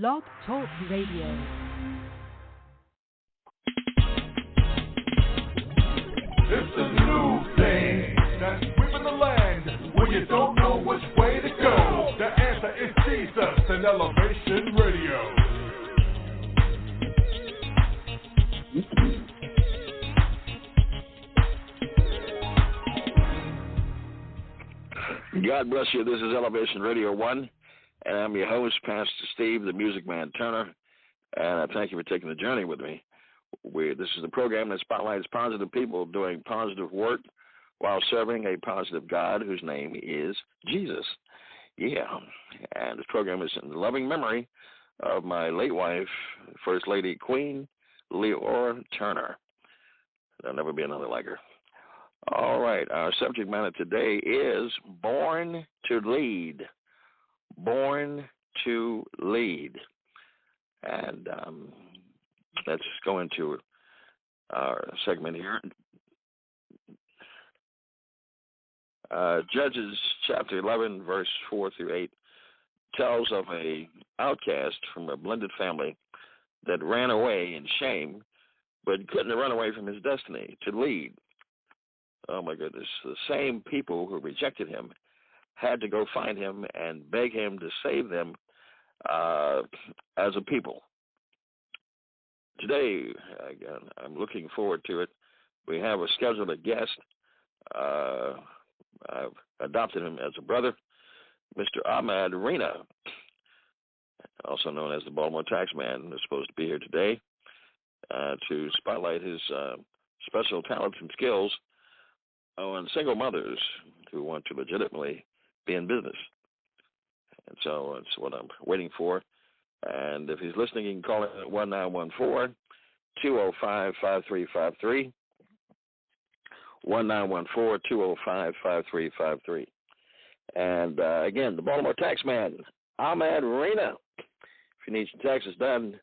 Blog Talk Radio. It's a new thing that's sweeping the land when you don't know which way to go. The answer is Jesus and Elevation Radio. God bless you. This is Elevation Radio 1, and I'm your host, Pastor Steve, the Music Man Turner, and I thank you for taking the journey with me. This is the program that spotlights positive people doing positive work while serving a positive God whose name is Jesus. Yeah, and this program is in loving memory of my late wife, First Lady Queen Leora Turner. There'll never be another like her. All right, our subject matter today is Born to Lead. Born to Lead. And let's go into our segment here. Judges chapter 11, verse 4 through 8 tells of a outcast from a blended family that ran away in shame, but couldn't run away from his destiny to lead. Oh, my goodness. The same people who rejected him had to go find him and beg him to save them as a people. Today, again, I'm looking forward to it. We have a scheduled guest. I've adopted him as a brother, Mr. Ahmed Rena, also known as the Baltimore Tax Man, is supposed to be here today to spotlight his special talents and skills on single mothers who want to legitimately be in business. And so that's what I'm waiting for. And if he's listening, you can call in at 1914-205-5353, 1914-205-5353. And again, the Baltimore Tax Man, Ahmed Rena. If you need your taxes done,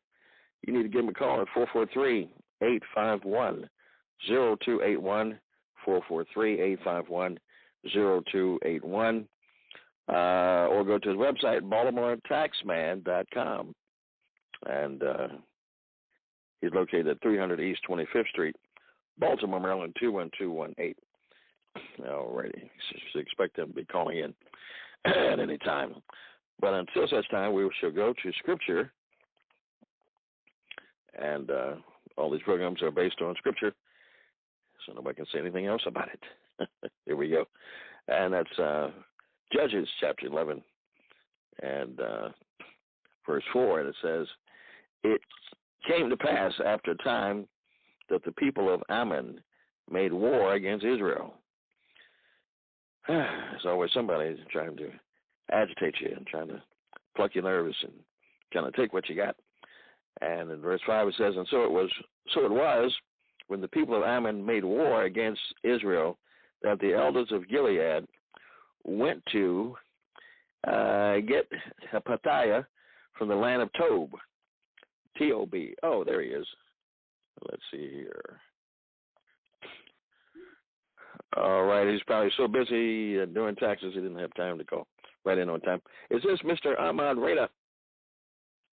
you need to give him a call at 443-851-0281, 443-851-0281, or go to his website, baltimoretaxman.com. And he's located at 300 East 25th Street, Baltimore, Maryland, 21218. All righty. So expect him to be calling in at any time. But until such time, we shall go to Scripture. And all these programs are based on Scripture, so nobody can say anything else about it. Here we go. And that's Judges chapter 11 and verse 4. And it says, "It came to pass after a time that the people of Ammon made war against Israel." There's always somebody trying to agitate you and trying to pluck your nerves and kind of take what you got. And in verse 5 it says, "And so it was when the people of Ammon made war against Israel that the elders of Gilead went to get Hepathiah from the land of Tob." T-O-B. Oh, there he is. Let's see here. All right, he's probably so busy doing taxes he didn't have time to call right in on time. Is this Mr. Ahmed Rena?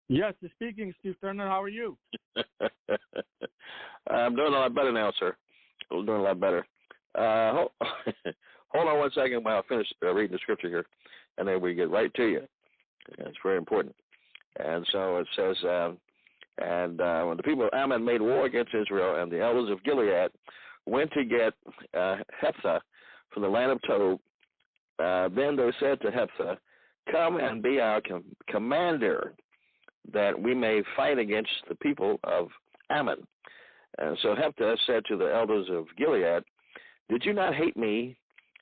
Yes, it's speaking, Steve Turner. How are you? I'm doing a lot better now, sir. I'm doing a lot better. Hold on one second while I finish reading the scripture here, and then we get right to you. It's very important. And so it says, when the people of Ammon made war against Israel, and the elders of Gilead went to get Hephathah from the land of Tob, then they said to Hephathah, "Come and be our commander, that we may fight against the people of Ammon." And so Hephathah said to the elders of Gilead, "Did you not hate me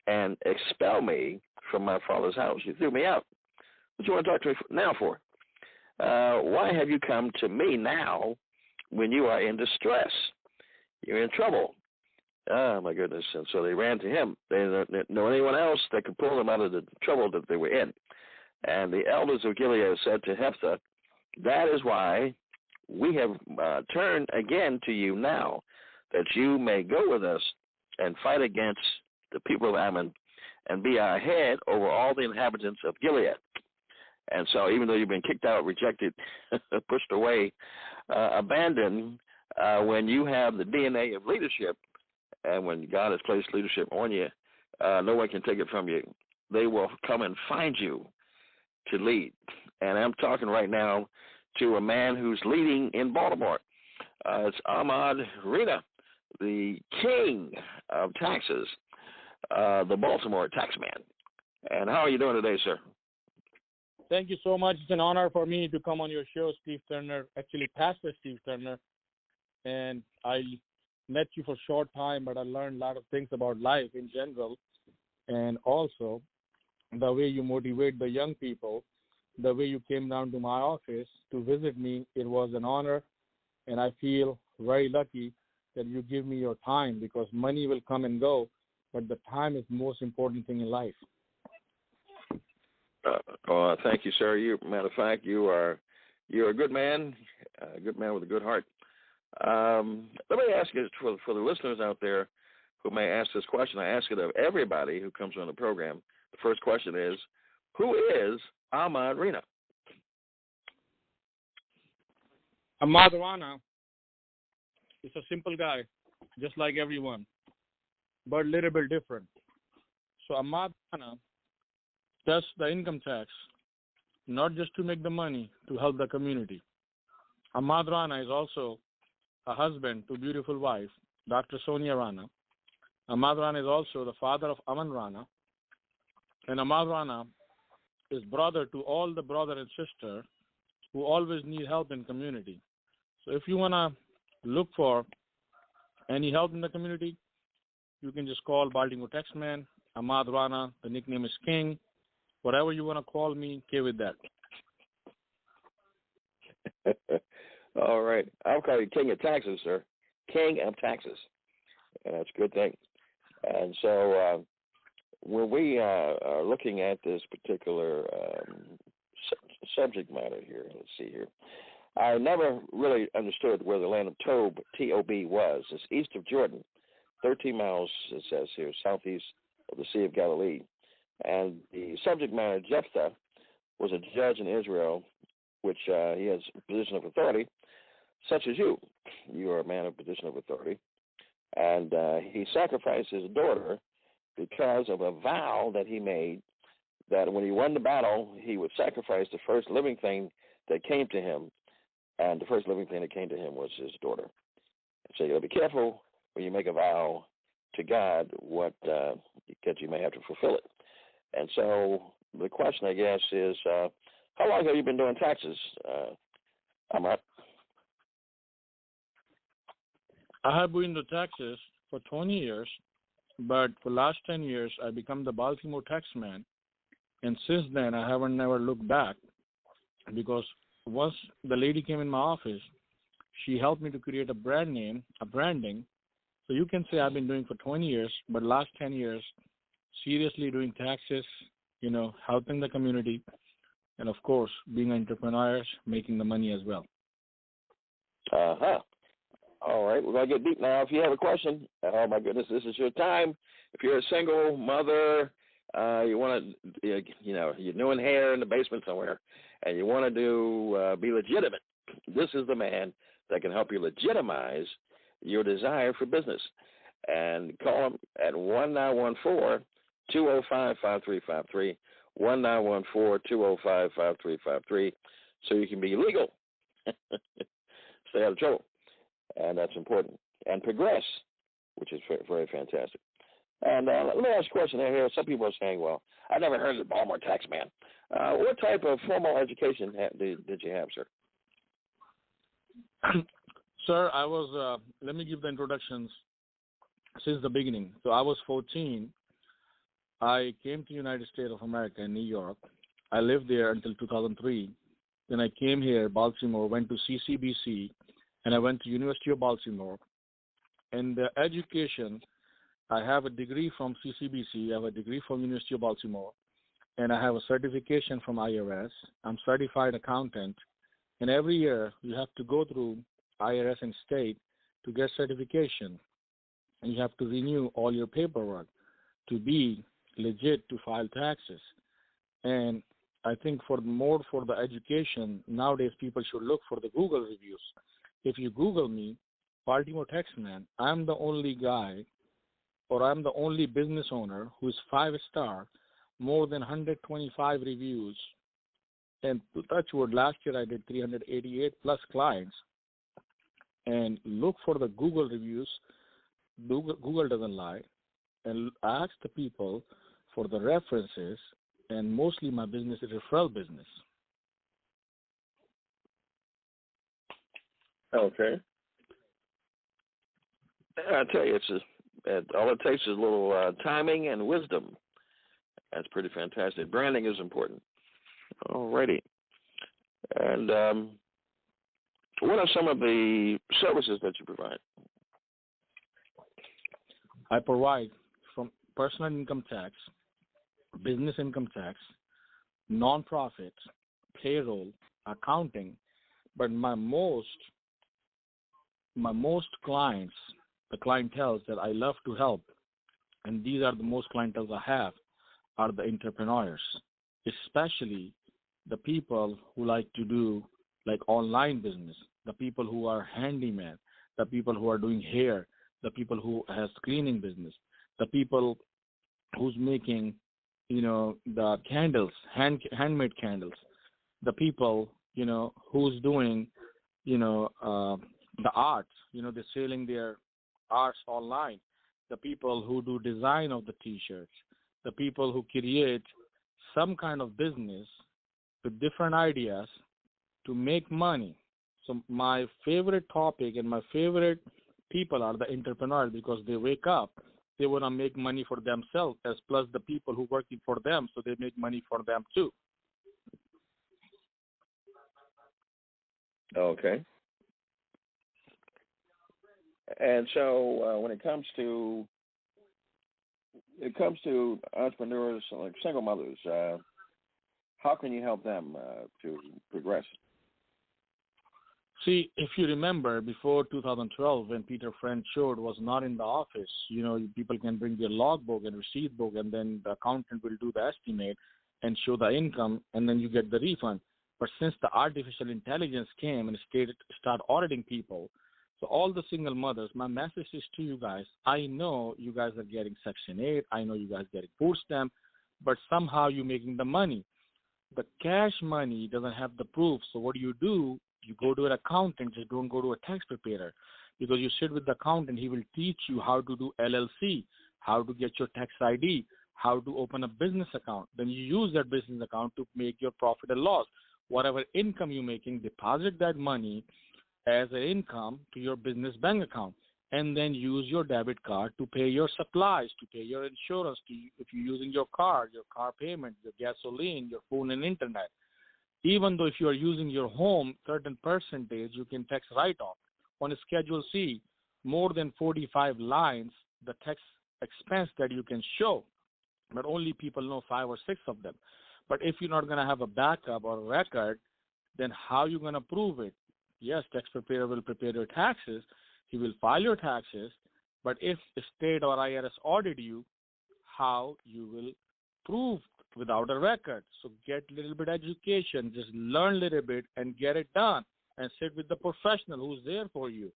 and expel me from my father's house? You threw me out. What do you want to talk to me now for? Why have you come to me now when you are in distress? You're in trouble." Oh, my goodness. And so they ran to him. They didn't know anyone else that could pull them out of the trouble that they were in. And the elders of Gilead said to Hephathah, "That is why we have turned again to you now, that you may go with us and fight against the people of Ammon and be our head over all the inhabitants of Gilead." And so even though you've been kicked out, rejected, pushed away, abandoned, when you have the DNA of leadership, and when God has placed leadership on you, no one can take it from you. They will come and find you to lead. And I'm talking right now to a man who's leading in Baltimore. It's Ahmed Rena, the king of taxes, the Baltimore Tax Man. And how are you doing today, sir? Thank you so much. It's an honor for me to come on your show, Steve Turner, actually Pastor Steve Turner. And I met you for a short time, but I learned a lot of things about life in general, and also the way you motivate the young people, the way you came down to my office to visit me. It was an honor, and I feel very lucky that you give me your time, because money will come and go, but the time is the most important thing in life. Thank you, sir. Matter of fact, you're a good man with a good heart. Let me ask you, for the listeners out there who may ask this question, I ask it of everybody who comes on the program. The first question is, who is Ahmed Rena? Ahmed Rena is a simple guy, just like everyone, but a little bit different. So Ahmed Rena does the income tax, not just to make the money, to help the community. Ahmed Rena is also a husband to beautiful wife, Dr. Sonia Rana. Ahmed Rena is also the father of Aman Rana. And Ahmed Rena is brother to all the brother and sister who always need help in community. So if you want to look for any help in the community, you can just call Baltimore Tax Man, Ahmed Rena. The nickname is King. Whatever you want to call me, okay with that. All right. I'll call you King of Taxes, sir. King of Taxes. And that's a good thing. And so when we are looking at this particular subject matter here, let's see here. I never really understood where the land of Tob, T-O-B, was. It's east of Jordan, 13 miles, it says here, southeast of the Sea of Galilee. And the subject matter, Jephthah, was a judge in Israel, which he has a position of authority, such as you. You are a man of position of authority. And he sacrificed his daughter because of a vow that he made that when he won the battle, he would sacrifice the first living thing that came to him. And the first living thing that came to him was his daughter. So you got to be careful when you make a vow to God, because you may have to fulfill it. And so the question, I guess, is how long have you been doing taxes, Ahmed? I have been doing taxes for 20 years, but for the last 10 years, I become the Baltimore Tax Man. And since then, I haven't never looked back, because once the lady came in my office, she helped me to create a brand name, a branding. So you can say I've been doing for 20 years, but last 10 years, seriously doing taxes, helping the community, and of course, being entrepreneurs, making the money as well. Uh-huh. All right, we're going to get deep now. If you have a question, oh my goodness, this is your time. If you're a single mother, you want to, you're doing hair in the basement somewhere, and you want to be legitimate, this is the man that can help you legitimize your desire for business. And call him at 1914-205-5353, 1914-205-5353, so you can be legal. Stay out of trouble. And that's important. And progress, which is very, very fantastic. And let me ask a question here. Some people are saying, well, I never heard of the Baltimore Tax Man. What type of formal education did you have, sir? Sir, I was, let me give the introductions since the beginning. So I was 14. I came to the United States of America in New York. I lived there until 2003. Then I came here, Baltimore, went to CCBC, and I went to University of Baltimore. In the education, I have a degree from CCBC, I have a degree from University of Baltimore, and I have a certification from IRS. I'm certified accountant, and every year you have to go through IRS and state to get certification, and you have to renew all your paperwork to be legit to file taxes. And I think for the education, nowadays people should look for the Google reviews. If you Google me, Baltimore Tax Man, I'm the only guy or I'm the only business owner who's 5-star, more than 125 reviews. And to touch wood, last year I did 388 plus clients. And look for the Google reviews. Google doesn't lie. And ask the people for the references. And mostly my business is referral business. Okay. I tell you, all it takes is a little timing and wisdom. That's pretty fantastic. Branding is important. All righty. And what are some of the services that you provide? I provide from personal income tax, business income tax, nonprofit, payroll, accounting, but my most clients, the clientele that I love to help, and these are the most clientele I have, are the entrepreneurs, especially the people who like to do like online business, the people who are handyman, the people who are doing hair, the people who has cleaning business, the people who's making, the candles, handmade candles, the people, who's doing, the arts, they're selling their arts online, the people who do design of the T-shirts, the people who create some kind of business with different ideas to make money. So my favorite topic and my favorite people are the entrepreneurs because they wake up, they want to make money for themselves as plus the people who working for them, so they make money for them too. Okay. And so when it comes to entrepreneurs like single mothers, how can you help them to progress? See, if you remember, before 2012, when Peter Friend showed was not in the office, people can bring their logbook and receipt book, and then the accountant will do the estimate and show the income, and then you get the refund. But since the artificial intelligence came and start auditing people, so all the single mothers, my message is to you guys, I know you guys are getting Section 8, I know you guys are getting food stamp, but somehow you're making the money. The cash money doesn't have the proof, so what do? You go to an accountant, just don't go to a tax preparer, because you sit with the accountant, he will teach you how to do LLC, how to get your tax ID, how to open a business account. Then you use that business account to make your profit and loss. Whatever income you're making, deposit that money as an income to your business bank account, and then use your debit card to pay your supplies, to pay your insurance, if you're using your car payment, your gasoline, your phone and internet. Even though if you are using your home, certain percentage you can tax write-off. On a Schedule C, more than 45 lines, the tax expense that you can show, but only people know 5 or 6 of them. But if you're not going to have a backup or a record, then how are you going to prove it? Yes, tax preparer will prepare your taxes. He will file your taxes. But if the state or IRS audit you, how you will prove without a record? So get a little bit education, just learn a little bit and get it done, and sit with the professional who's there for you.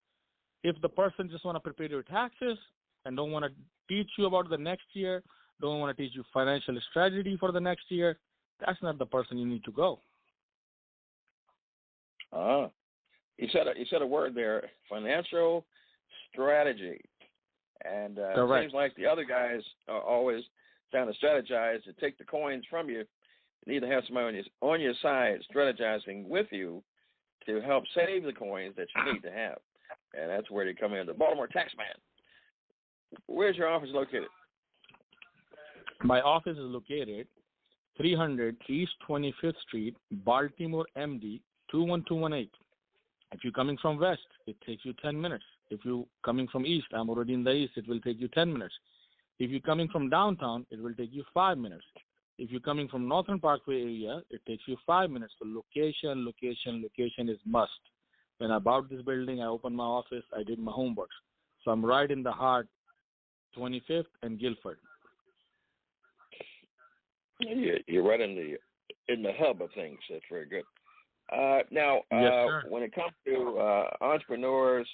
If the person just want to prepare your taxes and don't want to teach you about the next year, don't want to teach you financial strategy for the next year, that's not the person you need to go. You said a word there, financial strategy. And it seems like the other guys are always trying to strategize to take the coins from you. You need to have somebody on your side strategizing with you to help save the coins that you need to have. And that's where they come in. The Baltimore Tax Man. Where's your office located? My office is located 300 East 25th Street, Baltimore, MD, 21218. If you're coming from west, it takes you 10 minutes. If you're coming from east, I'm already in the east, it will take you 10 minutes. If you're coming from downtown, it will take you 5 minutes. If you're coming from Northern Parkway area, it takes you 5 minutes. So location is must. When I bought this building, I opened my office, I did my homework. So I'm right in the heart, 25th and Guilford. You're right in in the hub of things. That's very good. Now, Yes, sir. when it comes to entrepreneurs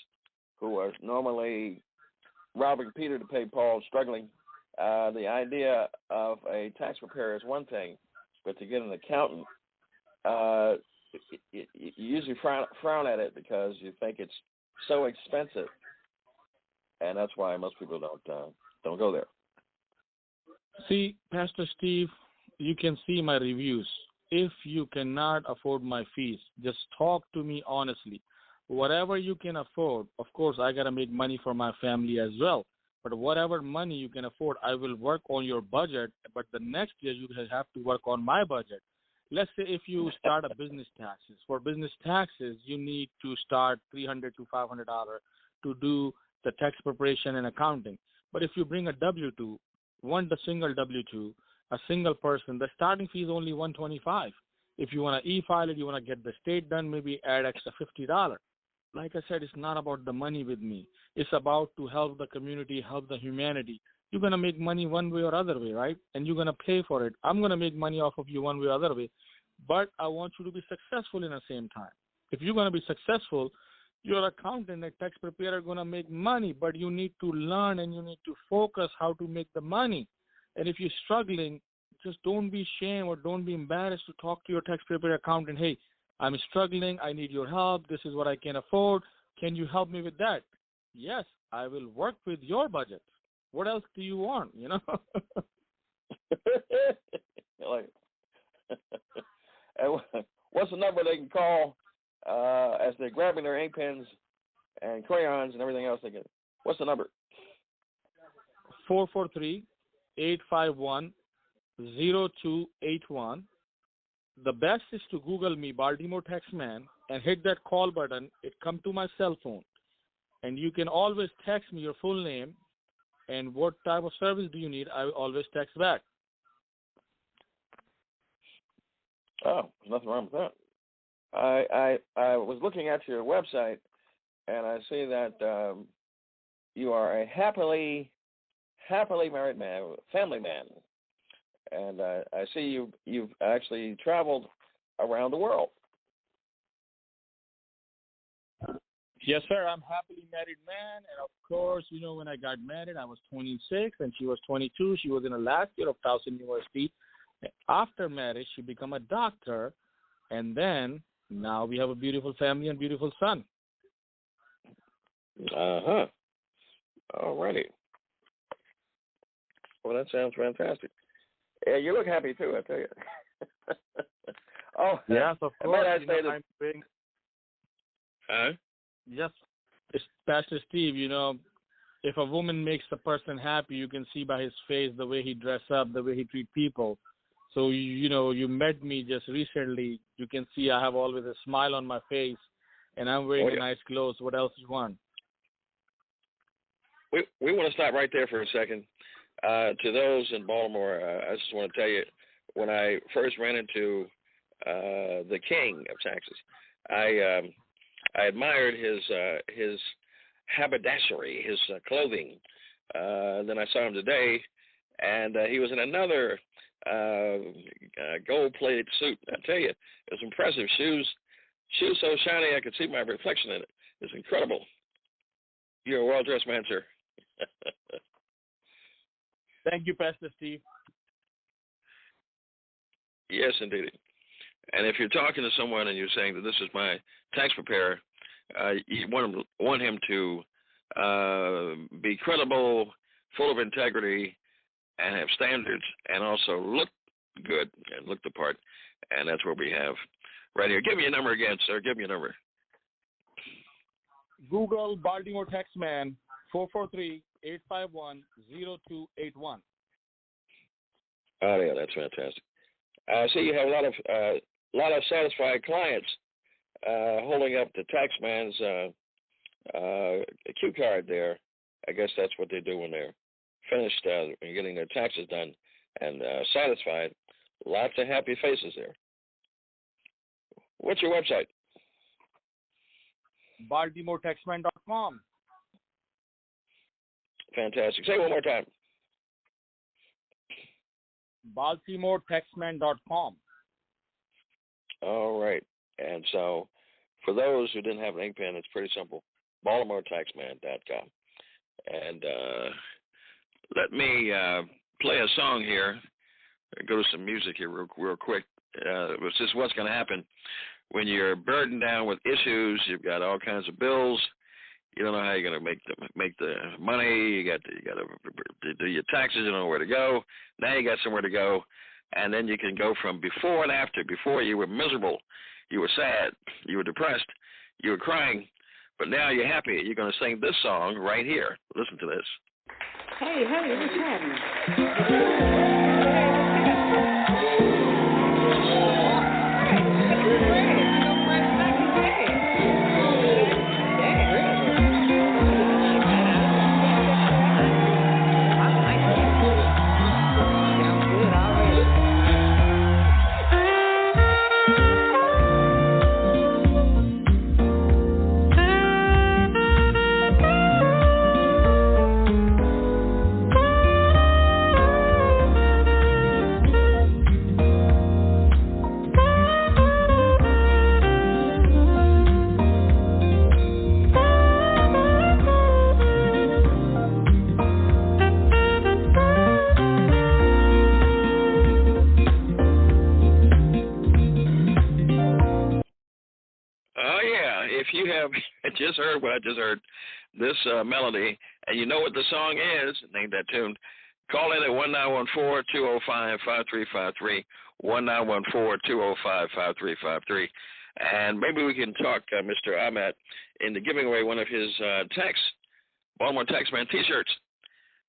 who are normally robbing Peter to pay Paul, struggling, the idea of a tax preparer is one thing, but to get an accountant, you usually frown at it because you think it's so expensive, and that's why most people don't go there. See, Pastor Steve, you can see my reviews. If you cannot afford my fees, just talk to me honestly. Whatever you can afford, of course, I got to make money for my family as well. But whatever money you can afford, I will work on your budget. But the next year, you have to work on my budget. Let's say if you start a business taxes. For business taxes, you need to start $300 to $500 to do the tax preparation and accounting. But if you bring a W-2, the single W-2, a single person, the starting fee is only $125. If you want to e-file it, you want to get the state done, maybe add extra $50. Like I said, it's not about the money with me. It's about to help the community, help the humanity. You're going to make money one way or other way, right? And you're going to pay for it. I'm going to make money off of you one way or other way. But I want you to be successful in the same time. If you're going to be successful, your accountant and tax preparer are going to make money, but you need to learn and you need to focus how to make the money. And if you're struggling, just don't be ashamed or don't be embarrassed to talk to your tax preparer accountant. Hey, I'm struggling. I need your help. This is what I can afford. Can you help me with that? Yes, I will work with your budget. What else do you want, you know? Like, what's the number they can call as they're grabbing their ink pens and crayons and everything else they get? What's the number? 443-851-0281. The best is to Google me, Baltimore Tax Man, and hit that call button. It come to my cell phone. And you can always text me your full name and what type of service do you need. I will always text back. Oh, nothing wrong with that. I was looking at your website, and I see that you are a happily married man, family man, and I see you've actually traveled around the world. Yes, sir. I'm happily married man, and of course, you know, when I got married, I was 26 and she was 22. She was in the last year of Towson University. After marriage, she became a doctor, and then now we have a beautiful family and beautiful son. Uh-huh. All righty. Well, that sounds fantastic. Yeah, you look happy too, I tell you. Oh, yes, of course. Huh? Yes, it's Pastor Steve. You know, if a woman makes a person happy, you can see by his face the way he dress up, the way he treat people. So, you know, you met me just recently. You can see I have always a smile on my face, and I'm wearing nice clothes. What else you want? We want to stop right there for a second. To those in Baltimore, I just want to tell you, when I first ran into the king of taxes, I admired his haberdashery, his clothing. Then I saw him today, and he was in another gold-plated suit. I tell you, it was impressive. Shoes so shiny I could see my reflection in it. It's incredible. You're a well-dressed man, sir. Thank you, Pastor Steve. Yes, indeed. And if you're talking to someone and you're saying that this is my tax preparer, you want him to be credible, full of integrity, and have standards, and also look good and look the part. And that's what we have right here. Give me a number again, sir. Give me a number. Google Baltimore Tax Man, 443-851-0281. Oh, yeah, that's fantastic. I see you have a lot of satisfied clients holding up the taxman's cue card there. I guess that's what they do when they're finished getting their taxes done and satisfied. Lots of happy faces there. What's your website? BaltimoreTaxman.com. Fantastic. Say it one more time. BaltimoreTaxman.com. All right. And so for those who didn't have an ink pen, it's pretty simple. BaltimoreTaxman.com. And let me play a song here. Go to some music here real quick. It's just what's going to happen when you're burdened down with issues. You've got all kinds of bills. You don't know how you're going to make the money. You got to do your taxes. You don't know where to go. Now you got somewhere to go, and then you can go from before and after. Before you were miserable, you were sad, you were depressed, you were crying, but now you're happy. You're going to sing this song right here. Listen to this. Hey, what's happening? If you have just heard what I just heard, this melody, and you know what the song is, name that tune, call in at 1914-205-5353, 1914-205-5353, and maybe we can talk Mr. Ahmed into giving away one of his Baltimore Tax Man T-shirts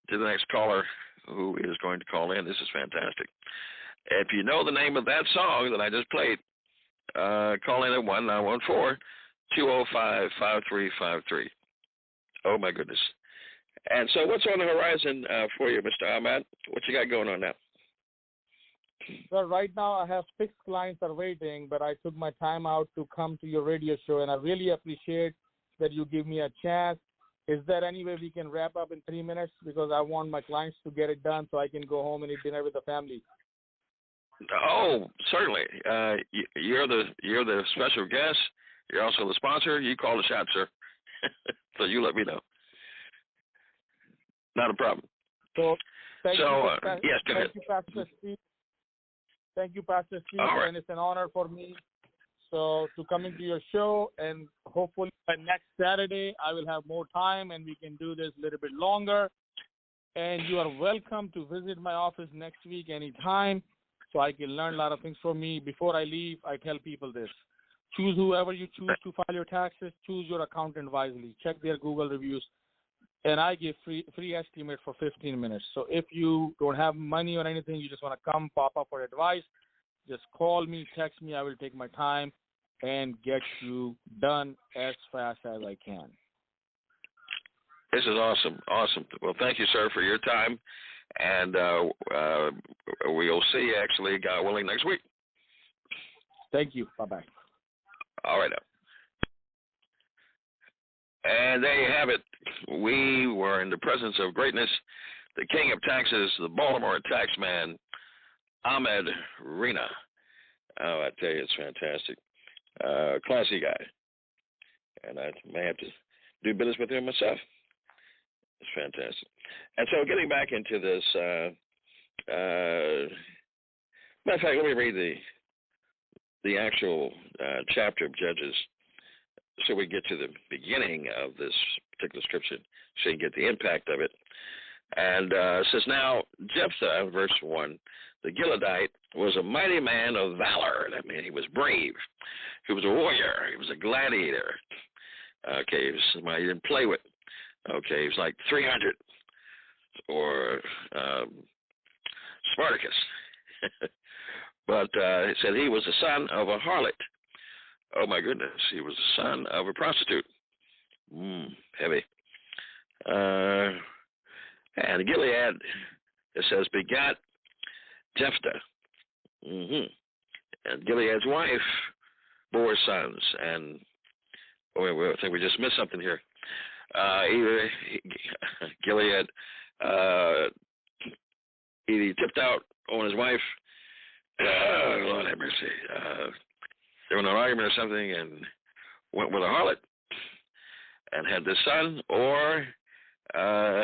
to the next caller who is going to call in. This is fantastic. If you know the name of that song that I just played, call in at 1914-205-5353. Oh, my goodness. And so what's on the horizon for you, Mr. Ahmed? What you got going on now? Well, right now I have 6 clients that are waiting, but I took my time out to come to your radio show, and I really appreciate that you give me a chance. Is there any way we can wrap up in 3 minutes? Because I want my clients to get it done so I can go home and eat dinner with the family. Oh, certainly. You're the special guest. You're also the sponsor. You call the shot, sir. So you let me know. Not a problem. So, yes, go ahead. Thank you, Pastor Steve. Thank you, Pastor Steve, right. And it's an honor for me. So to come into your show, and hopefully by next Saturday I will have more time and we can do this a little bit longer. And you are welcome to visit my office next week anytime, so I can learn a lot of things from me. Before I leave, I tell people this: choose whoever you choose to file your taxes. Choose your accountant wisely. Check their Google reviews. And I give free estimate for 15 minutes. So if you don't have money or anything, you just want to come, pop up for advice, just call me, text me. I will take my time and get you done as fast as I can. This is awesome. Awesome. Well, thank you, sir, for your time. And we'll see you, actually, God willing, next week. Thank you. Bye-bye. All right. And there you have it. We were in the presence of greatness, the king of taxes, the Baltimore Tax Man, Ahmed Rena. Oh, I tell you, it's fantastic. Classy guy. And I may have to do business with him myself. It's fantastic. And so getting back into this, matter of fact, let me read the actual chapter of Judges, so we get to the beginning of this particular scripture, so you can get the impact of it. And it says, now Jephthah, verse 1, the Gileadite, was a mighty man of valor. That means he was brave. He was a warrior. He was a gladiator. Okay, he was somebody you didn't play with. Okay, he was like 300, or Spartacus. But it said he was the son of a harlot. Oh, my goodness. He was the son of a prostitute. Heavy. And Gilead, it says, begat Jephthah. And Gilead's wife bore sons. And I think we just missed something here. Gilead, he tipped out on his wife. Lord have mercy. they were in an argument or something and went with a harlot and had this son, or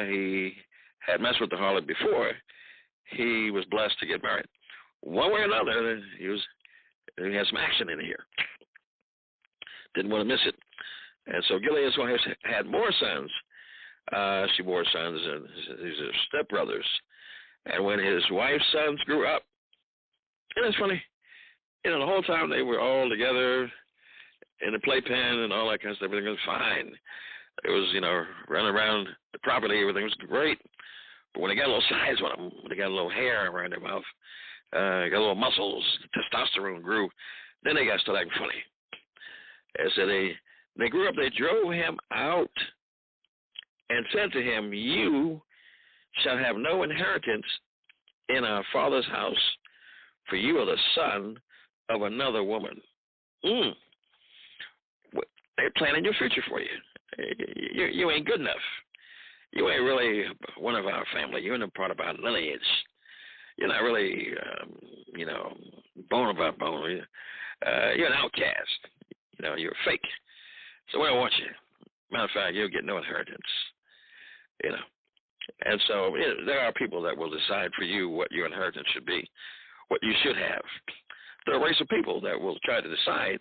he had messed with the harlot before he was blessed to get married. One way or another, he had some action in here. Didn't want to miss it. And so Gilead's wife had more sons. She bore sons, and these are stepbrothers. And when his wife's sons grew up, and it's funny, the whole time they were all together in the playpen and all that kind of stuff, everything was fine. It was, running around the property, everything was great. But when they got a little size on them, when they got a little hair around their mouth, got little muscles, testosterone grew, then they got started acting funny. And so they grew up, they drove him out and said to him, "You shall have no inheritance in our father's house, for you are the son of another woman." They're planning your future for you. You ain't good enough. You ain't really one of our family. You're not part of our lineage. You're not really, bone of our bone. You're an outcast. You're fake. So we don't want you. Matter of fact, you'll get no inheritance. And so there are people that will decide for you what your inheritance should be, what you should have. There are a race of people that will try to decide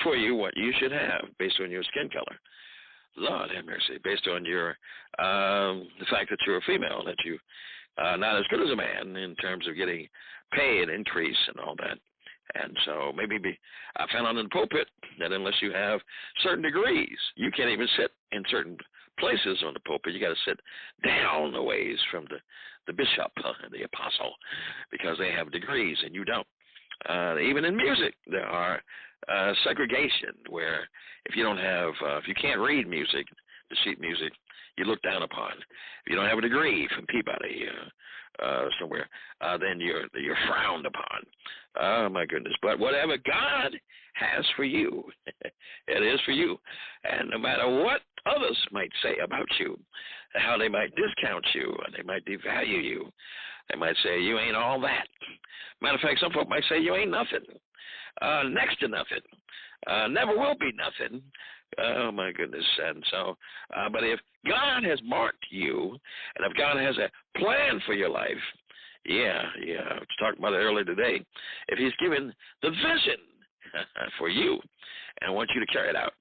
for you what you should have based on your skin color. Lord have mercy, based on your the fact that you're a female, that you are not as good as a man in terms of getting pay and increase and all that. And so maybe I found out in the pulpit that unless you have certain degrees, you can't even sit in certain places on the pulpit. You got to sit down a ways from the bishop and the apostle because they have degrees and you don't. Even in music, there are segregation where if you don't have, if you can't read music, the sheet music, you look down upon. If you don't have a degree from Peabody somewhere, then you're frowned upon. Oh my goodness! But whatever God has for you, it is for you. And no matter what others might say about you, how they might discount you, and they might devalue you, they might say you ain't all that. Matter of fact, some folk might say you ain't nothing, next to nothing, never will be nothing. Oh my goodness! And so, but if God has marked you, and if God has a plan for your life, I was talking about it earlier today. If He's given the vision for you and wants you to carry it out,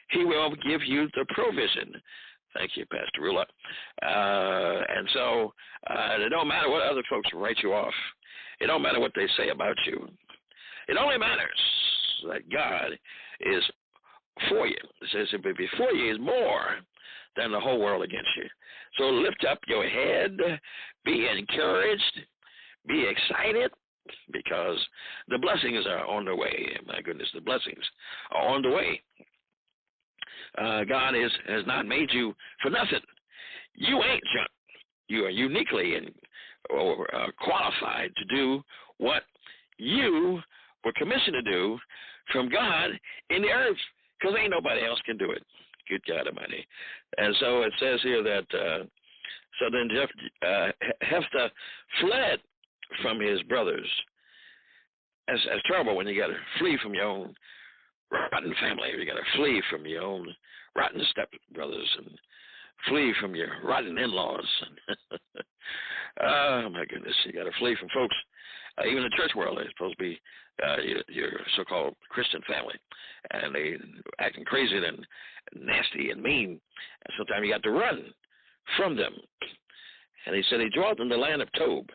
He will give you the provision. Thank you, Pastor Rula. And so it don't matter what other folks write you off. It don't matter what they say about you. It only matters that God is for you. It says if before you is more than the whole world against you. So lift up your head, be encouraged, be excited, because the blessings are on the way. My goodness, the blessings are on the way. God has not made you for nothing. You ain't junk. You are uniquely qualified to do what you were commissioned to do from God in the earth, because ain't nobody else can do it. Good God Almighty. And so it says here that, so then Jephthah fled from his brothers. That's terrible when you got to flee from your own rotten family. You got to flee from your own rotten stepbrothers and flee from your rotten in-laws. Oh, my goodness. You got to flee from folks. Even in the church world, they're supposed to be your so-called Christian family. And they acting crazy and nasty and mean. And sometimes you got to run from them. And he said he dwelt in the land of Tob.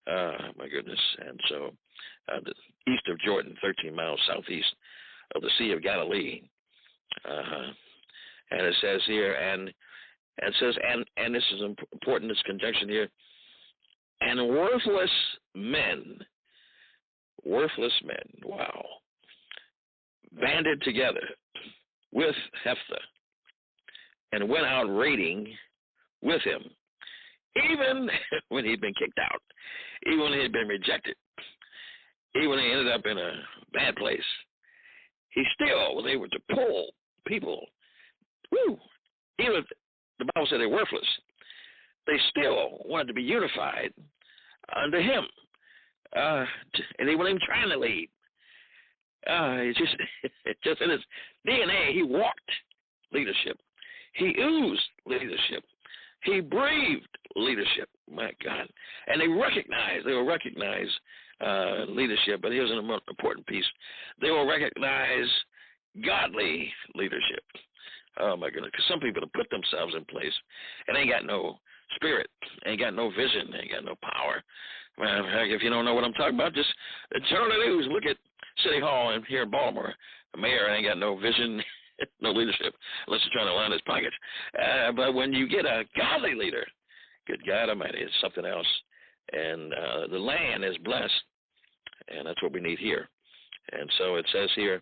My goodness. And so the east of Jordan, 13 miles southeast of the Sea of Galilee. And it says here, and it says, and this is important, this conjunction here, and worthless men, wow, banded together with Jephthah and went out raiding with him, even when he'd been kicked out, even when he had been rejected, even when he ended up in a bad place. He still was able to pull people. Even if the Bible said they're worthless, they still wanted to be unified under him. And he wasn't even trying to lead. It's just in his DNA. He walked leadership. He oozed leadership. He breathed leadership. My God. And they will recognize leadership, but here's an important piece. They will recognize godly leadership. Oh, my goodness, because some people have put themselves in place and ain't got no spirit, ain't got no vision, ain't got no power. Man, if you don't know what I'm talking about, just turn on the news. Look at City Hall here in Baltimore. The mayor ain't got no vision, no leadership, unless he's trying to line his pockets. But when you get a godly leader, good God Almighty, it's something else. And the land is blessed, and that's what we need here. And so it says here,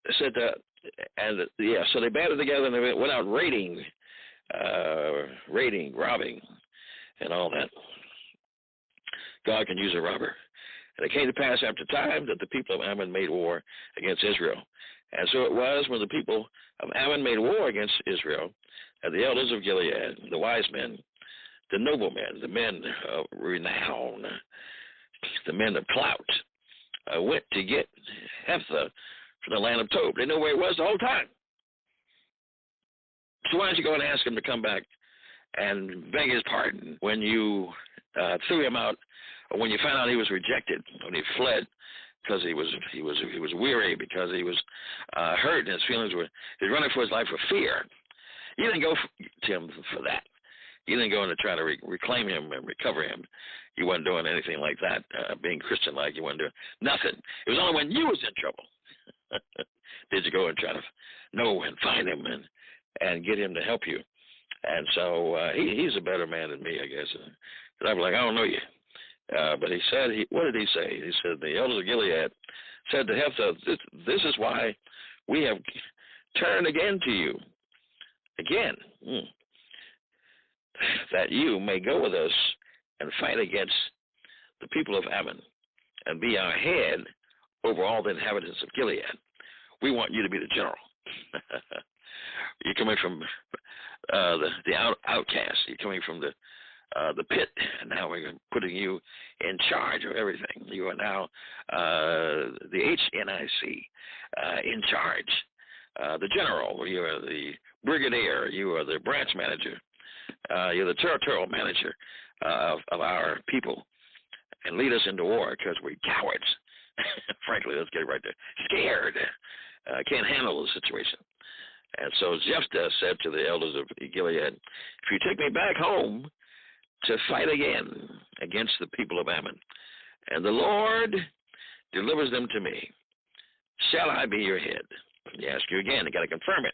it said that, so they banded together and they went out raiding, robbing, and all that. God can use a robber. And it came to pass after time that the people of Ammon made war against Israel. And so it was when the people of Ammon made war against Israel, and the elders of Gilead, the wise men, the noblemen, the men of renown, the men of clout, went to get Hephthah from the land of Tob. They knew where he was the whole time. So why don't you go and ask him to come back and beg his pardon when you threw him out, or when you found out he was rejected, when he fled because he was weary, because he was hurt, and his feelings were, he was running for his life for fear. You didn't go to him for that. You didn't go in to try to reclaim him and recover him. You wasn't doing anything like that, being Christian-like. You wasn't doing nothing. It was only when you was in trouble did you go and try to know and find him and get him to help you. And so he's a better man than me, I guess. And I'm like, I don't know you. But he said, what did he say? He said, the elders of Gilead said to Hephthah, this is why we have turned again to you. Again. That you may go with us and fight against the people of Ammon and be our head over all the inhabitants of Gilead. We want you to be the general. You're coming from the outcast. You're coming from the pit, and now we're putting you in charge of everything. You are now the HNIC in charge. The general, you are the brigadier, you are the branch manager. You're the territorial manager of our people, and lead us into war because we're cowards. Frankly, let's get it right there. Scared. Can't handle the situation. And so Jephthah said to the elders of Gilead, if you take me back home to fight again against the people of Ammon, and the Lord delivers them to me, shall I be your head? He asked you again. You got to confirm it.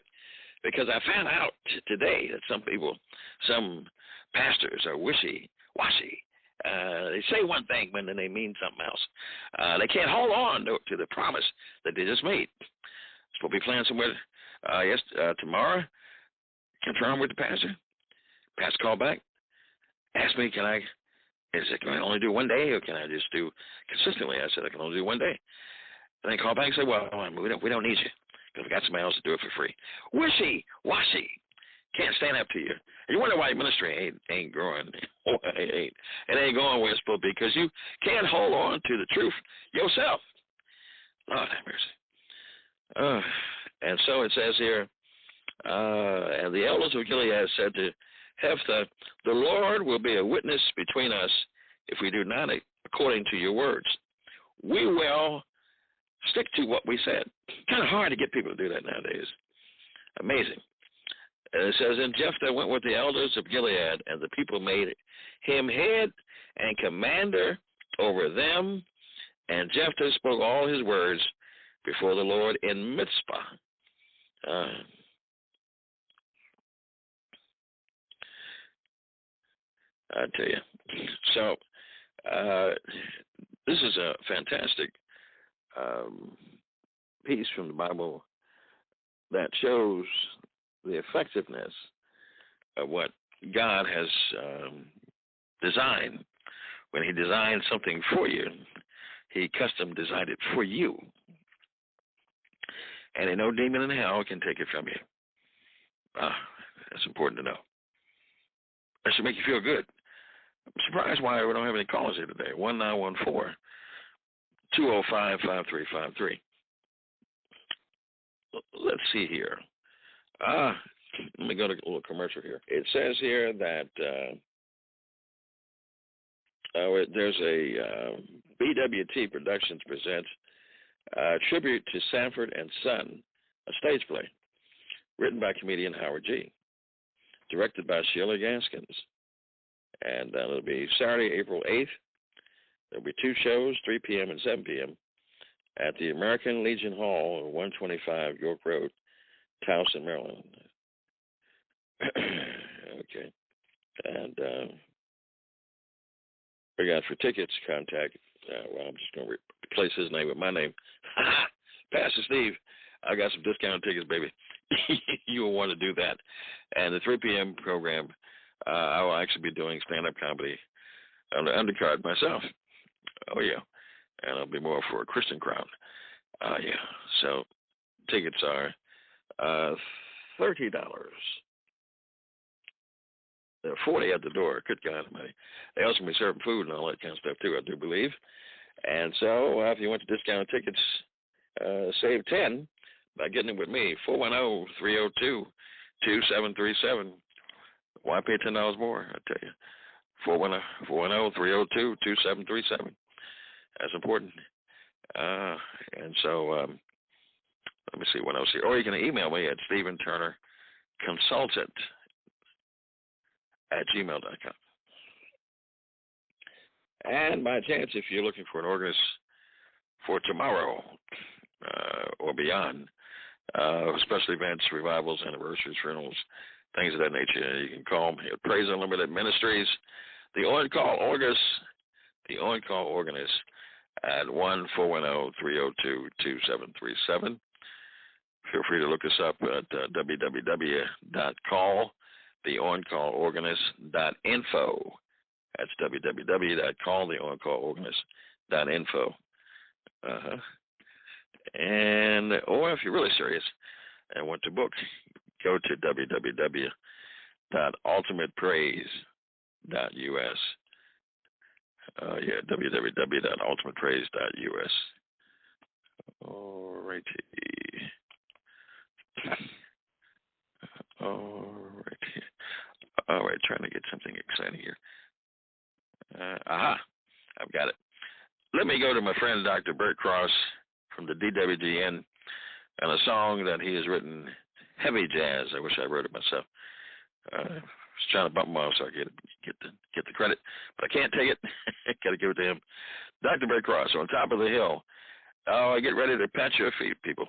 Because I found out today that some pastors are wishy-washy. They say one thing when they mean something else. They can't hold on to the promise that they just made. So we'll be playing somewhere tomorrow. Confirm with the pastor. Pastor called back. Asked me, can I only do one day, or can I just do consistently? I said, I can only do one day. And they called back and said, well, we don't need you, because we got somebody else to do it for free. Wishy-washy. Can't stand up to you. And you wonder why ministry ain't growing. It ain't going where it's supposed to be, because you can't hold on to the truth yourself. Lord have mercy. And so it says here, and the elders of Gilead said to Hephthah, the Lord will be a witness between us if we do not according to your words. We will stick to what we said. Kind of hard to get people to do that nowadays. Amazing. And it says, and Jephthah went with the elders of Gilead, and the people made him head and commander over them. And Jephthah spoke all his words before the Lord in Mizpah. I tell you. So this is a fantastic piece from the Bible that shows the effectiveness of what God has designed. When he designed something for you, he custom designed it for you. And no demon in hell can take it from you. That's important to know. That should make you feel good. I'm surprised why we don't have any callers here today. 1914 205-5353. Let's see here. Let me go to a little commercial here. It says here that there's a BWT Productions presents a tribute to Sanford and Son, a stage play written by comedian Howard G., directed by Sheila Gaskins. And it'll be Saturday, April 8th. There'll be 2 shows, 3 p.m. and 7 p.m. at the American Legion Hall, 125 York Road, Towson, Maryland. Okay. And again, for tickets, contact, I'm just going to replace his name with my name. Pastor Steve, I got some discounted tickets, baby. You will want to do that. And the 3 p.m. program, I will actually be doing stand-up comedy on the undercard myself. Oh, yeah. And it'll be more for a Christian crowd. Yeah. So tickets are $30. They're $40 at the door. Good God Almighty. They also be serving food and all that kind of stuff, too, I do believe. And so if you want to discount tickets, save 10 by getting it with me. 410-302-2737. Why pay $10 more? I tell you. 410-302-2737. That's important. And so let me see what else here. Or you can email me at StephenTurnerConsultant@gmail.com. And by chance, if you're looking for an organist for tomorrow or beyond, special events, revivals, anniversaries, funerals, things of that nature, you can call me at Praise Unlimited Ministries, the on-call organist at 1-410-302-2737. Feel free to look us up at www.calltheoncallorganist.info. That's www.calltheoncallorganist.info. And, or if you're really serious and want to book, go to www.ultimatepraise.us. www.ultimatepraise.us. Alrighty. All right, trying to get something exciting here. I've got it. Let me go to my friend Dr. Bert Cross from the DWGN and a song that he has written, Heavy Jazz. I wish I wrote it myself. I was trying to bump him off so I could get the credit, but I can't take it. Got to give it to him. Dr. Bert Cross, On Top of the Hill. Oh, get ready to pat your feet, people.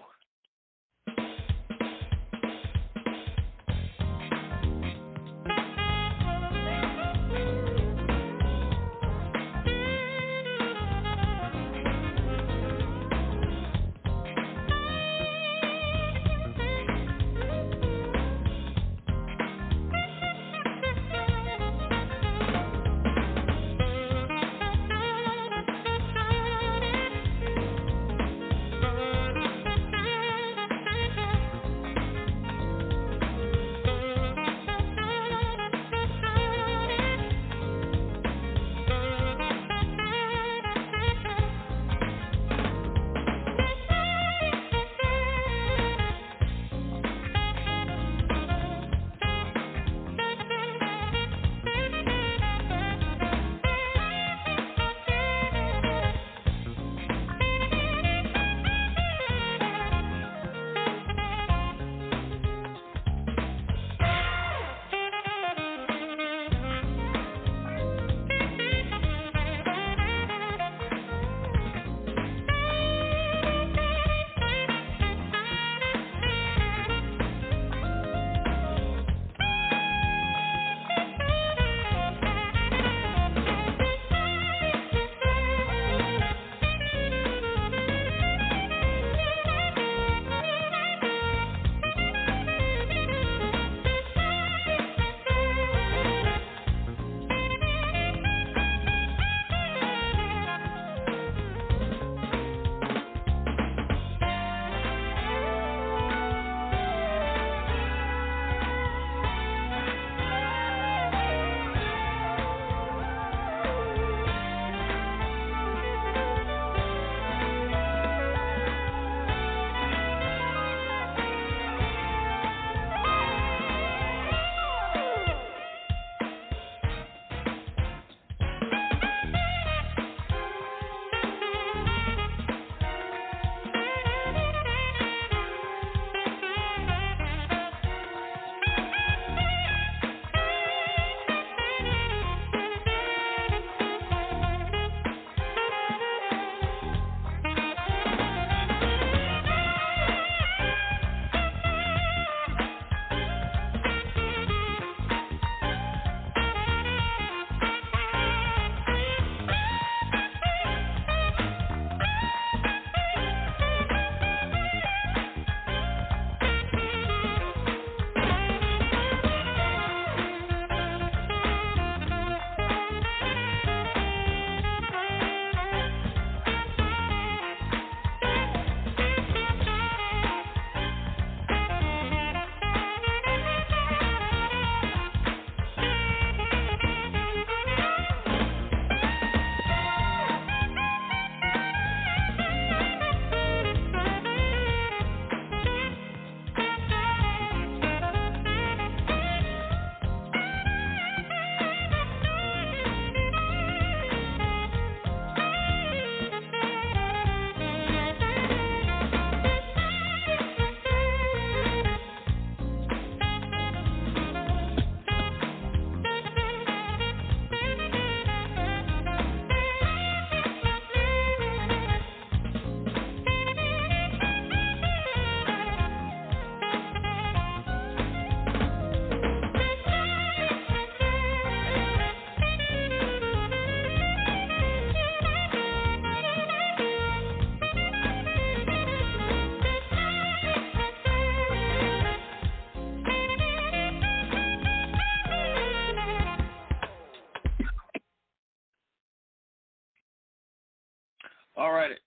All right.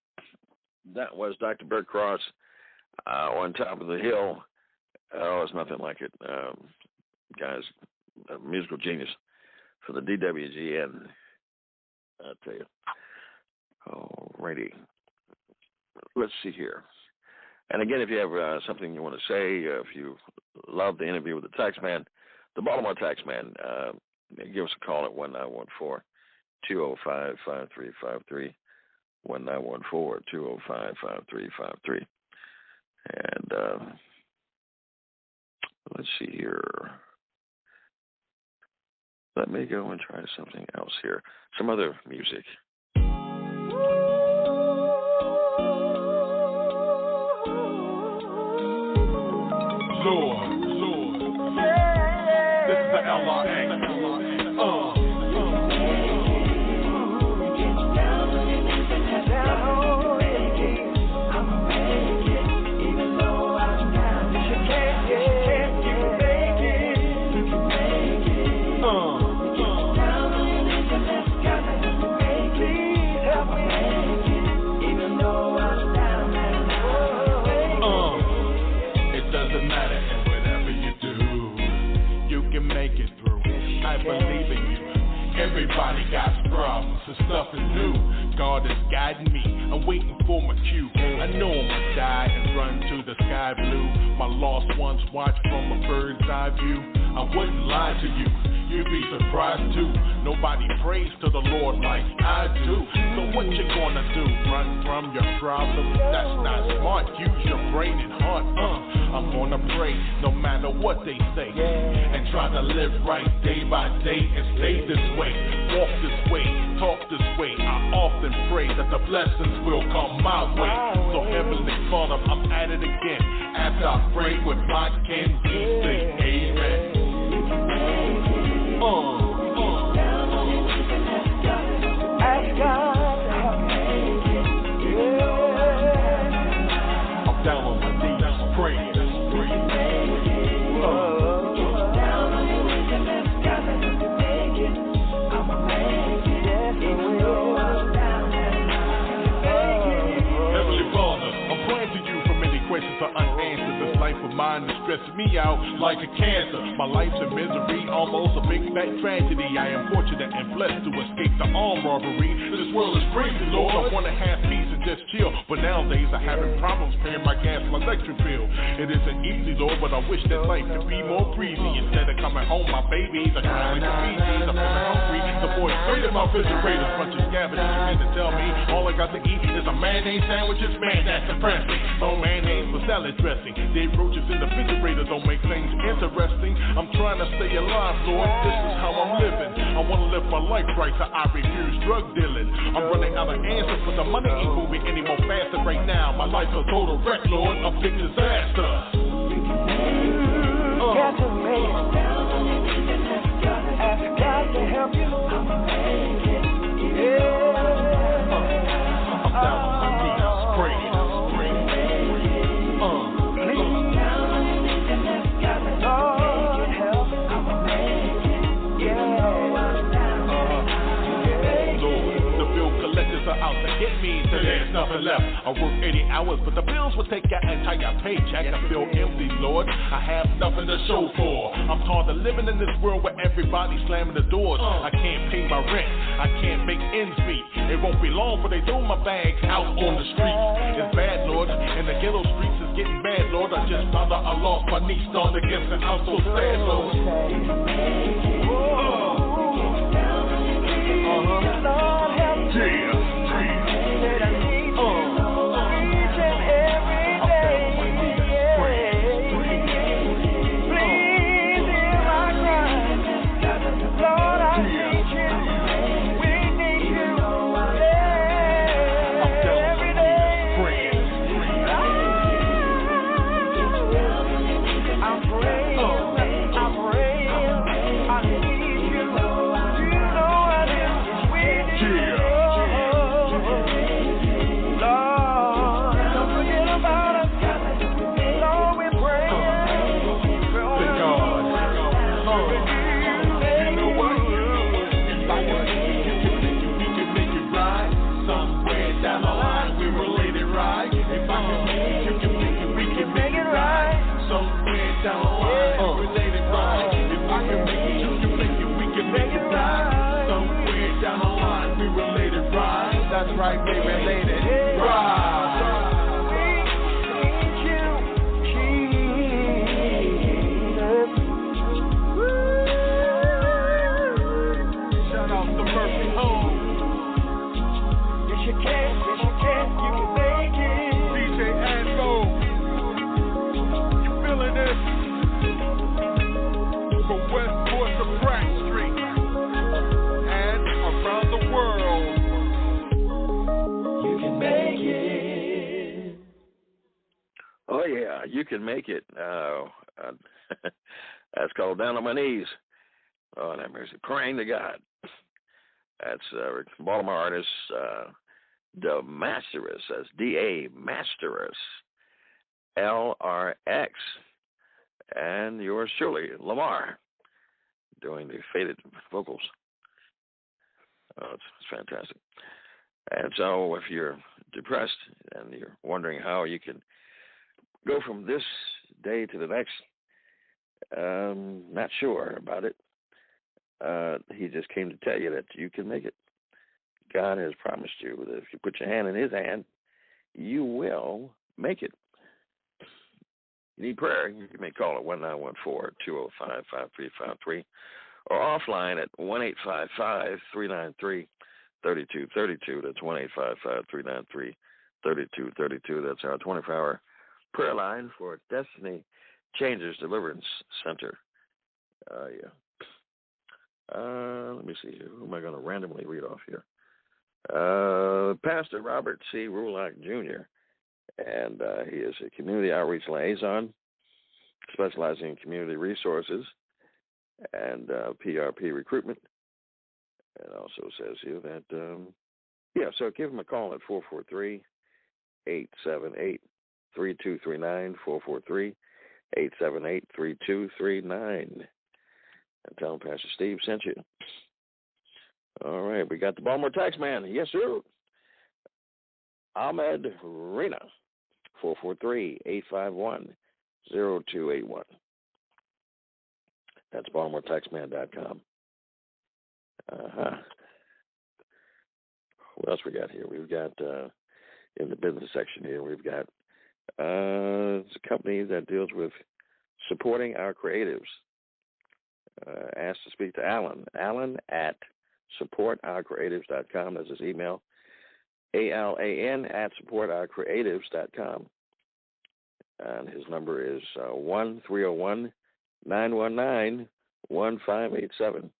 That was Dr. Bert Cross on Top of the Hill. Oh, it's nothing like it. Guys, a musical genius for the DWGN. I'll tell you. All righty. Let's see here. And again, if you have something you want to say, if you love the interview with the Tax Man, the Baltimore Tax Man, give us a call at 1914-205-5353, 1914-205-5353. And let's see here. Let me go and try something else here. Some other music. Lord. This is the LRA. Everybody got problems, and stuff is new. God is guiding me, I'm waiting for my cue. I know I'ma die and run to the sky blue. My lost ones watch from a bird's eye view. I wouldn't lie to you, you'd be surprised too. Nobody prays to the Lord like I do. So what you gonna do? Run from your problems? That's not smart. Use your brain and heart. I'm gonna pray no matter what they say, and try to live right day by day and stay this way. Walk this way, talk this way. I often pray that the blessings will come my way. So Heavenly Father, I'm at it again. After I pray with my kin, you say amen. Ask God to help me. I'm down on my knees, praying. Heavenly Father, I'm praying to you for many questions are unanswered. This life of mine is stressing me out like a cancer. My life's a misery, almost a big fat tragedy. I am fortunate and blessed to escape the armed robbery. This world is crazy, Lord. I want to have peace and just chill, but nowadays I'm having problems paying my gas and electric bill. It isn't easy, Lord, but I wish that life could be more breezy. Instead of coming home, my babies are crying like a baby. I'm feeling hungry. The boys straight in my refrigerator, bunch of scavengers begin to tell me all I got to eat is a mayonnaise sandwiches. Man, that's depressing. No mayonnaise for salad dressing. Dead roaches in the refrigerator don't make things interesting. I'm trying to stay alive, Lord. This is how I'm living. I want to live my life right, so I refuse drug dealing. I'm running out of answers, but the money ain't moving any more faster right now. My life's a total wreck, Lord, a big disaster. Got to make it. Ask God to help you. Yeah. I'm down on my knees, praying. Out to get me, so there's nothing left. I work 80 hours, but the bills will take your entire paycheck. I feel empty, Lord. I have nothing to show for. I'm tired of living in this world where everybody's slamming the doors. I can't pay my rent. I can't make ends meet. It won't be long before they throw my bags out on the streets. It's bad, Lord, and the ghetto streets is getting bad, Lord. I just found out I lost my niece on against it. I'm so sad, Lord. Yeah. down the line. Related right. If I can make it, you can make it, we can make it right. Somewhere down the line, we related right. That's right, we related right. Shout out to Murphy Home. Yes, you can, you can make it. DJ Anvo, you feeling this? From Westport to Pratt Street and around the world, you can make it. Oh yeah, you can make it. That's called Down on My Knees. Oh, that mercy, praying to God. That's Baltimore artist, the Masterus. That's D.A. Masterus, LRX, and yours truly, Lamar, doing the faded vocals. Oh, it's fantastic. And so, if you're depressed and you're wondering how you can go from this day to the next, not sure about it. He just came to tell you that you can make it. God has promised you that if you put your hand in his hand, you will make it. You need prayer, you may call at 1-914-205-5353 or offline at 1-855-393-3232. That's 1-855-393-3232. That's our 24-hour prayer line for Destiny Changers Deliverance Center. Yeah. Let me see. Who am I going to randomly read off here? Pastor Robert C. Rulock Jr., and he is a community outreach liaison specializing in community resources and PRP recruitment. It also says here that, so give him a call at 443-878-3239, 443-878-3239. And tell him Pastor Steve sent you. All right, we got the Baltimore Tax Man. Yes, sir. Ahmed Rena, 443-851-0281. That's BaltimoreTaxman.com. What else we got here? We've got, in the business section here, we've got it's a company that deals with supporting our creatives. Asked to speak to Alan. Alan at supportourcreatives.com. That's his email. ALAN at supportourcreatives.com. And his number is 1-301-919-1587.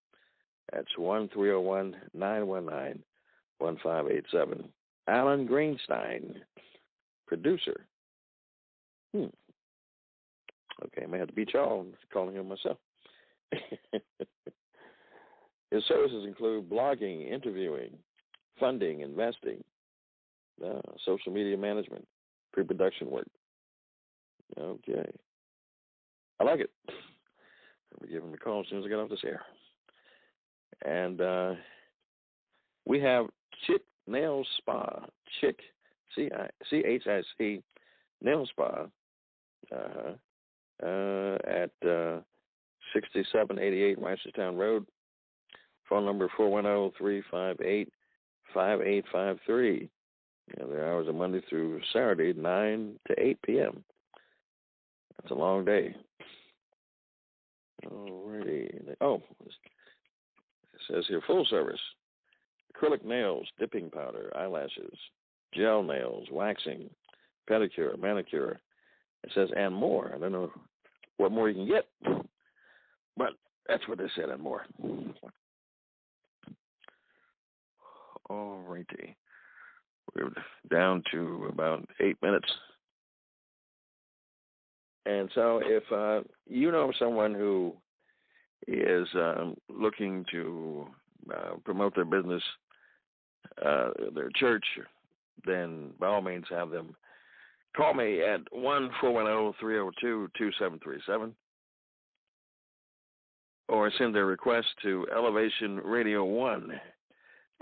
That's 1-301-919-1587. Alan Greenstein, producer. Okay, I may have to beat y'all. I'm calling him myself. His services include blogging, interviewing, funding, investing, social media management, pre-production work. Okay. I like it. I'll give him a call as soon as I get off this air. And we have Chick Nail Spa, Chick, C-H-I-C, Nail Spa, at 6788 Reisterstown Road. Phone number 410-358-5853. Their hours are Monday through Saturday, 9 to 8 p.m. That's a long day. Alrighty. Oh, it says here full service. Acrylic nails, dipping powder, eyelashes, gel nails, waxing, pedicure, manicure. It says and more. I don't know what more you can get, but that's what they said and more. Alrighty. We're down to about 8 minutes. And so if you know someone who is looking to promote their business, their church, then by all means have them call me at 1-410-302-2737 or send their request to elevationradio1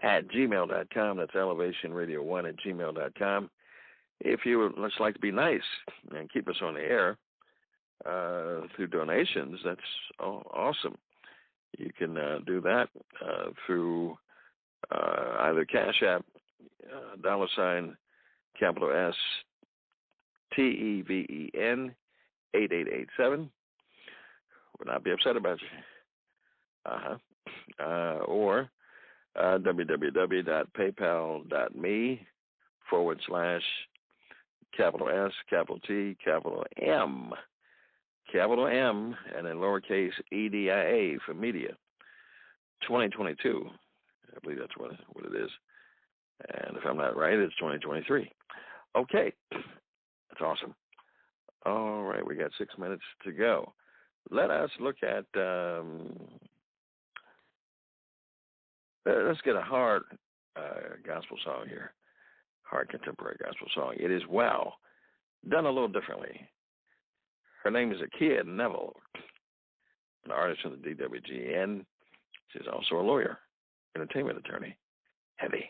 at gmail.com. That's elevationradio1 at gmail.com. If you would just like to be nice and keep us on the air, through donations, that's awesome. You can do that through either Cash App, $ capital S TEVEN 8887. Would not be upset about you. Or www.paypal.me / capital S, capital T, capital M, and then lowercase EDIA for media. 2022. I believe that's what it is. And if I'm not right, it's 2023. Okay. That's awesome. All right, we got 6 minutes to go. Let us look at, let's get a hard gospel song here. Hard contemporary gospel song. It is Well, done a little differently. Her name is Akia Neville, an artist from the DWGN. She's also a lawyer, entertainment attorney. Heavy.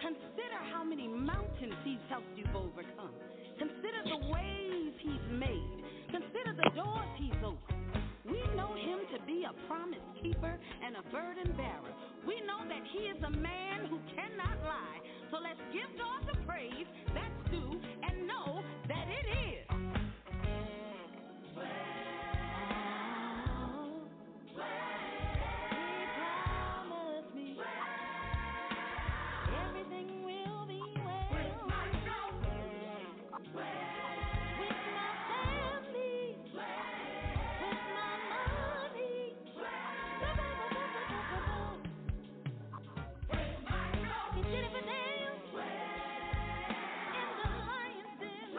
Consider how many mountains he's helped you overcome. Consider the ways he's made. Consider the doors he's opened. We know him to be a promise keeper and a burden bearer. We know that he is a man who cannot lie. So let's give God the praise that's due and know that it is. He did it for Dale in the lion's den.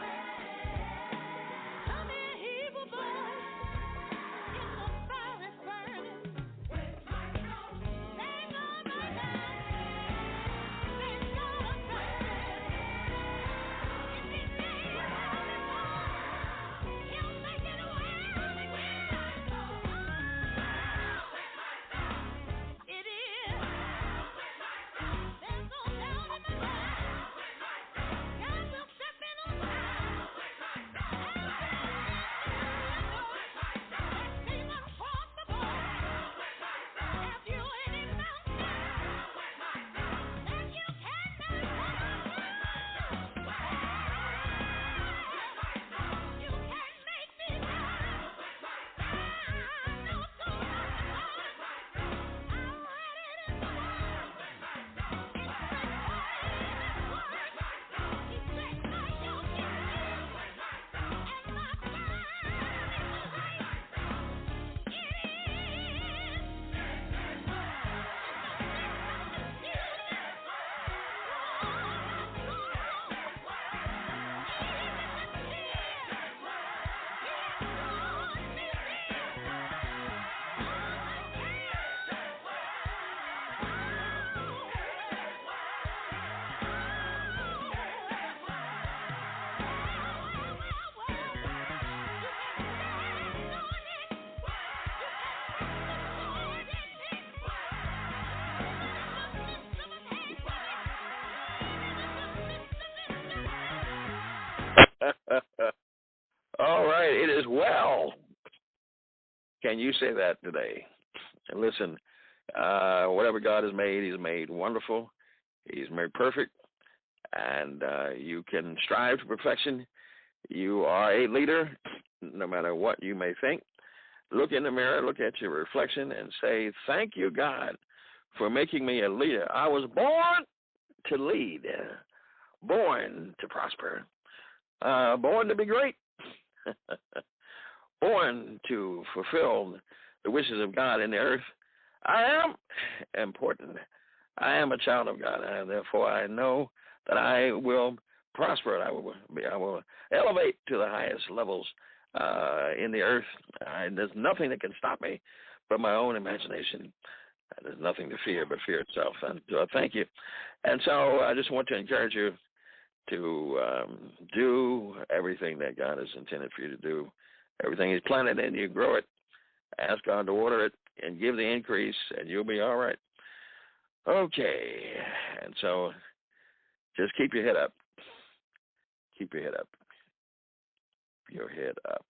Can you say that today? And listen, whatever God has made, He's made wonderful. He's made perfect. And you can strive to perfection. You are a leader, no matter what you may think. Look in the mirror, look at your reflection, and say, thank you, God, for making me a leader. I was born to lead, born to prosper, born to be great, born to fulfill the wishes of God in the earth. I am important. I am a child of God, and therefore I know that I will prosper. I will elevate to the highest levels in the earth. There's nothing that can stop me but my own imagination. There's nothing to fear but fear itself. And thank you. And so I just want to encourage you to do everything that God has intended for you to do. Everything He's planted in you, grow it. Ask God to water it and give the increase, and you'll be all right. Okay. And so just keep your head up. Keep your head up. Your head up.